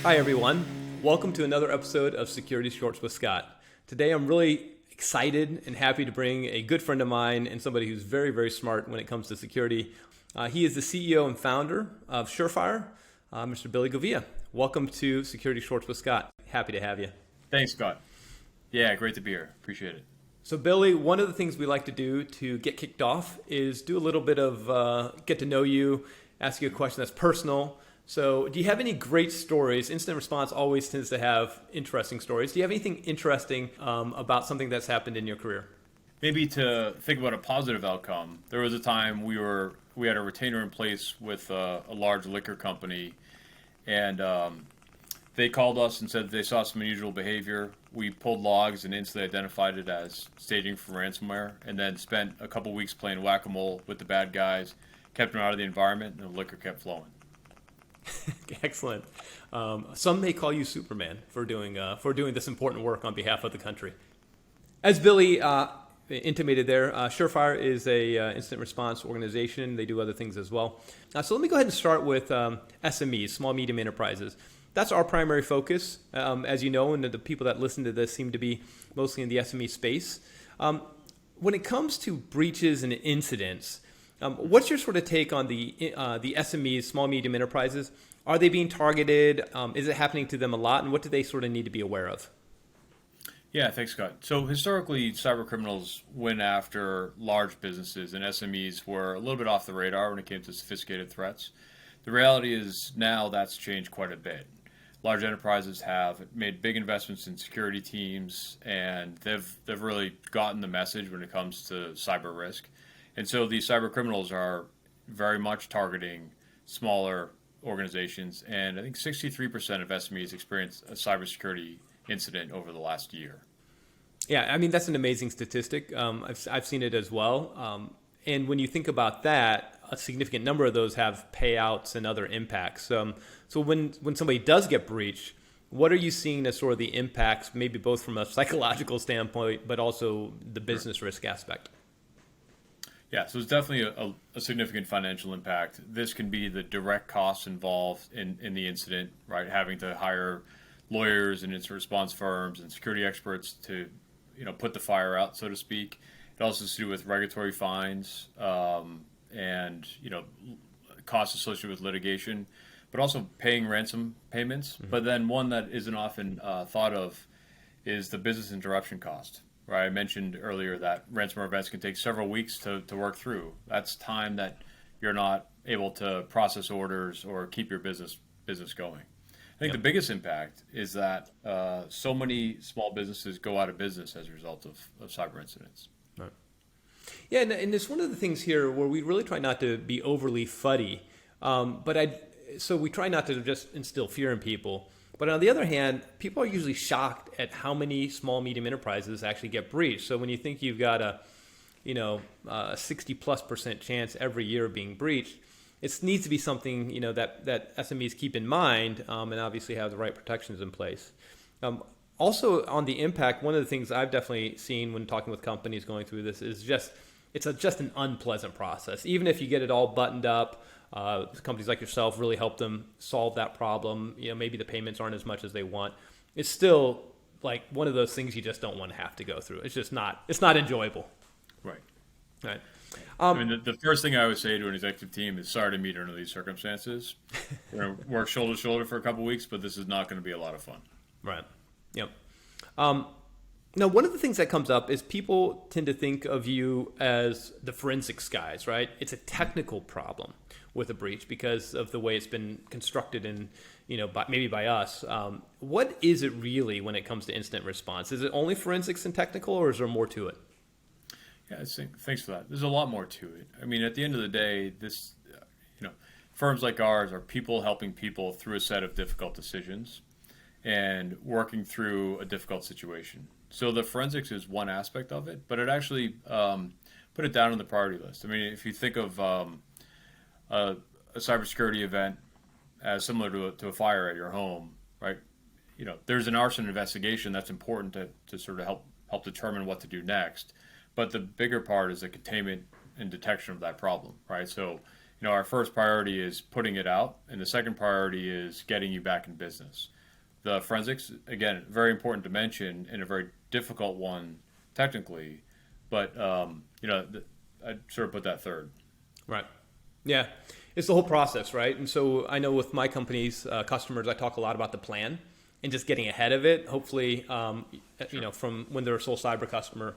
Hi, everyone. Welcome to another episode of Security Shorts with Scott. Today, I'm really excited and happy to bring a good friend of mine and somebody who's very, very smart when it comes to security. He is the CEO and founder of Surefire, Mr. Billy Gouveia. Welcome to Security Shorts with Scott. Happy to have you. Thanks, Scott. Yeah, great to be here. Appreciate it. So, Billy, one of the things we like to do to get kicked off is do a little bit of get to know you, ask you a question that's personal. So do you have any great stories? Incident response always tends to have interesting stories. Do you have anything interesting about something that's happened in your career? Maybe to think about a positive outcome, there was a time we had a retainer in place with a large liquor company, and they called us and said they saw some unusual behavior. We pulled logs and instantly identified it as staging for ransomware, and then spent a couple weeks playing whack-a-mole with the bad guys, kept them out of the environment, and the liquor kept flowing. Excellent. Some may call you Superman for doing this important work on behalf of the country. As Billy intimated there, Surefire is a incident response organization. They do other things as well. So let me go ahead and start with SMEs, small medium enterprises. That's our primary focus, as you know, and the people that listen to this seem to be mostly in the SME space. When it comes to breaches and incidents, what's your sort of take on the SMEs, small medium enterprises? Are they being targeted? Is it happening to them a lot? And what do they sort of need to be aware of? Yeah, thanks, Scott. So historically, cyber criminals went after large businesses, and SMEs were a little bit off the radar when it came to sophisticated threats. The reality is now that's changed quite a bit. Large enterprises have made big investments in security teams, and they've really gotten the message when it comes to cyber risk. And so these cyber criminals are very much targeting smaller organizations, and I think 63% of SMEs experienced a cybersecurity incident over the last year. Yeah, I mean, that's an amazing statistic. I've seen it as well. And when you think about that, a significant number of those have payouts and other impacts. So when somebody does get breached, what are you seeing as sort of the impacts, maybe both from a psychological standpoint, but also the business risk aspect? Yeah, so it's definitely a significant financial impact. This can be the direct costs involved in the incident, right? Having to hire lawyers and incident response firms and security experts to, put the fire out, so to speak. It also has to do with regulatory fines and, costs associated with litigation, but also paying ransom payments. Mm-hmm. But then one that isn't often thought of is the business interruption cost. Right, I mentioned earlier that ransomware events can take several weeks to work through. That's time that you're not able to process orders or keep your business going. I think the biggest impact is that so many small businesses go out of business as a result of cyber incidents. Right. Yeah, and it's one of the things here where we really try not to be overly fuddy, so we try not to just instill fear in people. But on the other hand, people are usually shocked at how many small, medium enterprises actually get breached. So when you think you've got a 60+% chance every year of being breached, it needs to be something, that SMEs keep in mind and obviously have the right protections in place. Also on the impact, one of the things I've definitely seen when talking with companies going through this is it's just an unpleasant process. Even if you get it all buttoned up, companies like yourself really help them solve that problem. Maybe the payments aren't as much as they want. It's still like one of those things you just don't want to have to go through. It's not enjoyable. Right. I mean, the first thing I would say to an executive team is sorry to meet under these circumstances. We're going to work shoulder to shoulder for a couple of weeks, but this is not going to be a lot of fun. Right. Yep. Now, one of the things that comes up is people tend to think of you as the forensics guys, right? It's a technical problem with a breach because of the way it's been constructed and, maybe by us. What is it really when it comes to incident response? Is it only forensics and technical, or is there more to it? Yeah, thanks for that. There's a lot more to it. I mean, at the end of the day, this, firms like ours are people helping people through a set of difficult decisions and working through a difficult situation. So the forensics is one aspect of it, but it actually put it down on the priority list. I mean, if you think of a cybersecurity event as similar to a fire at your home, right? There's an arson investigation that's important to sort of help determine what to do next. But the bigger part is the containment and detection of that problem, right? So, our first priority is putting it out, and the second priority is getting you back in business. the forensics, again, very important to mention and a very difficult one technically, but I'd sort of put that third. Right. Yeah. It's the whole process, right? And so I know with my company's customers, I talk a lot about the plan and just getting ahead of it. Hopefully, from when they're a sole cyber customer,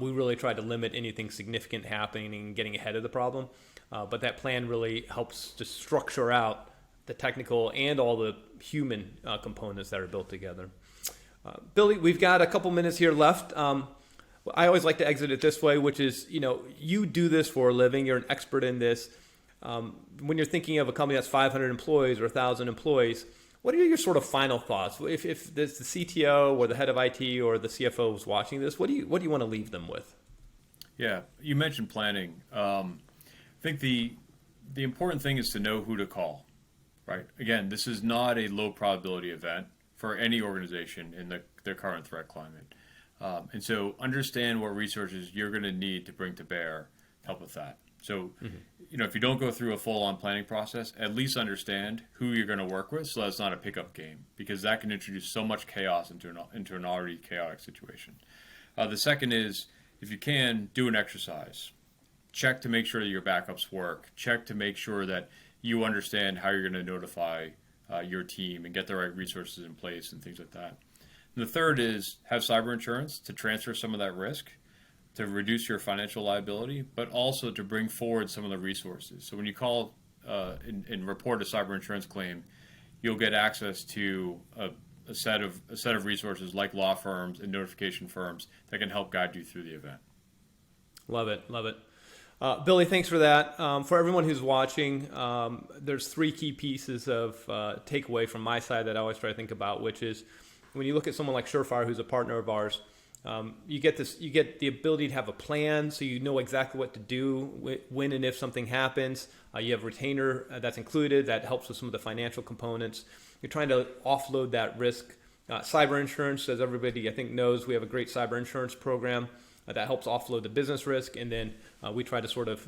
we really try to limit anything significant happening and getting ahead of the problem. But that plan really helps to structure out the technical and all the human components that are built together. Billy, we've got a couple minutes here left. I always like to exit it this way, which is, you do this for a living. You're an expert in this. When you're thinking of a company that's 500 employees or 1,000 employees, what are your sort of final thoughts? If the CTO or the head of IT or the CFO was watching this, what do you want to leave them with? Yeah, you mentioned planning. I think the important thing is to know who to call, right? Again, this is not a low probability event for any organization in the current threat climate. And so understand what resources you're going to need to bring to bear to help with that. So, if you don't go through a full-on planning process, at least understand who you're going to work with so that's not a pickup game, because that can introduce so much chaos into an already chaotic situation. The second is, if you can, do an exercise. Check to make sure that your backups work. Check to make sure that you understand how you're going to notify your team and get the right resources in place and things like that. And the third is have cyber insurance to transfer some of that risk, to reduce your financial liability, but also to bring forward some of the resources. So when you call and report a cyber insurance claim, you'll get access to a set of resources like law firms and notification firms that can help guide you through the event. Love it. Billy, thanks for that. For everyone who's watching, there's three key pieces of takeaway from my side that I always try to think about, which is when you look at someone like Surefire, who's a partner of ours, you get the ability to have a plan, so you know exactly what to do when and if something happens. You have a retainer that's included that helps with some of the financial components. You're trying to offload that risk. Cyber insurance, as everybody I think knows, we have a great cyber insurance program that helps offload the business risk, and then we try to sort of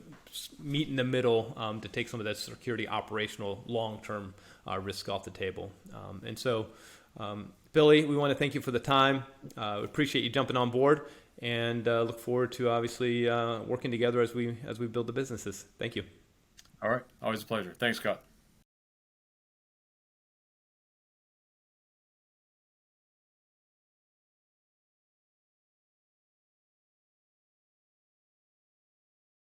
meet in the middle to take some of that security operational long-term risk off the table. Billy, we want to thank you for the time. We appreciate you jumping on board, and look forward to obviously working together as we build the businesses. Thank you. All right. Always a pleasure. Thanks, Scott.